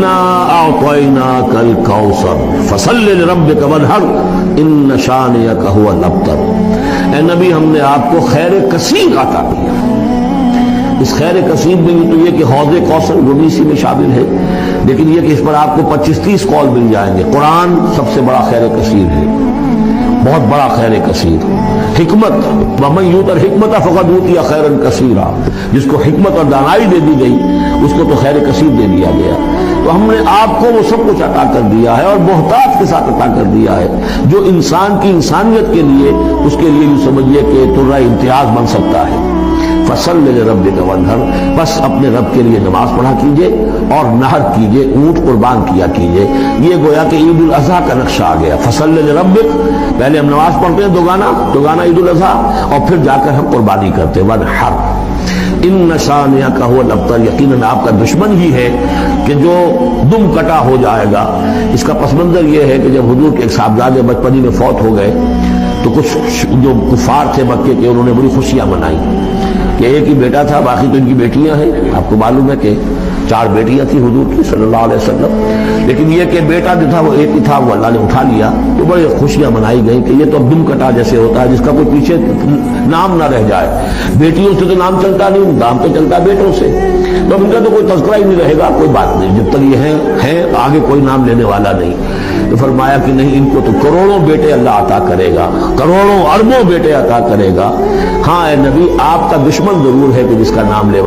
انا اعطیناک الکوثر فصل لربک وانحر ان شانئک هو الابتر۔ اے نبی ہم نے آپ کو خیر کثیر عطا کیا۔ اس خیر کثیر میں تو یہ کہ حوض کوثر وہ بھی اسی میں شامل ہے، لیکن یہ کہ اس پر آپ کو 25-30 قول مل جائیں گے۔ قرآن سب سے بڑا خیر کثیر ہے، بہت بڑا خیر کثیر۔ حکمت، ومن یؤت الحکمت فقد اوتی خیرا کثیرا، جس کو حکمت اور دانائی دے دی گئی اس کو تو خیر کثیر دے دیا گیا۔ تو ہم نے آپ کو وہ سب کچھ عطا کر دیا ہے اور بہتات کے ساتھ عطا کر دیا ہے، جو انسان کی انسانیت کے لیے اس کے لیے یوں سمجھیے کہ ترہ امتیاز بن سکتا ہے۔ فصل لربک وانحر، بس اپنے رب کے لیے نماز پڑھا کیجئے اور نحر کیجئے، اونٹ قربان کیا کیجئے۔ یہ گویا کہ عید الاضحیٰ کا نقشہ آ گیا۔ فصل لربک، پہلے ہم نماز پڑھتے ہیں دوگانا عید الاضحیٰ، اور پھر جا کر ہم قربانی کرتے ہیں وانحر ان شانئک هو الابتر، یقیناً آپ کا دشمن ہی ہے کہ جو دم کٹا ہو جائے گا۔ اس کا پس منظر یہ ہے کہ جب حضور کے ایک صاحبزادے بچپنی میں فوت ہو گئے تو کچھ جو کفار تھے مکے کے انہوں نے بڑی خوشیاں منائی کہ ایک ہی بیٹا تھا، باقی تو ان کی بیٹیاں ہیں۔ آپ کو معلوم ہے کہ 4 بیٹیاں تھیں حضور کی صلی اللہ علیہ وسلم، لیکن یہ کہ بیٹا جو تھا وہ ایک ہی تھا، وہ اللہ نے اٹھا لیا۔ تو بڑے خوشیاں منائی گئیں کہ یہ تو اب دم کٹا جیسے ہوتا ہے جس کا کوئی پیچھے نام نہ رہ جائے۔ بیٹیوں سے تو نام چلتا نہیں، نام تو چلتا بیٹوں سے، تو ان کا تو کوئی تذکرہ ہی نہیں رہے گا۔ کوئی بات نہیں، جب تک یہ ہیں آگے کوئی نام لینے والا نہیں۔ تو فرمایا کہ نہیں، ان کو تو کروڑوں بیٹے اللہ عطا کرے گا، کروڑوں اربوں بیٹے عطا کرے گا۔ ہاں اے نبی، آپ کا دشمن ضرور ہے کہ جس کا نام لے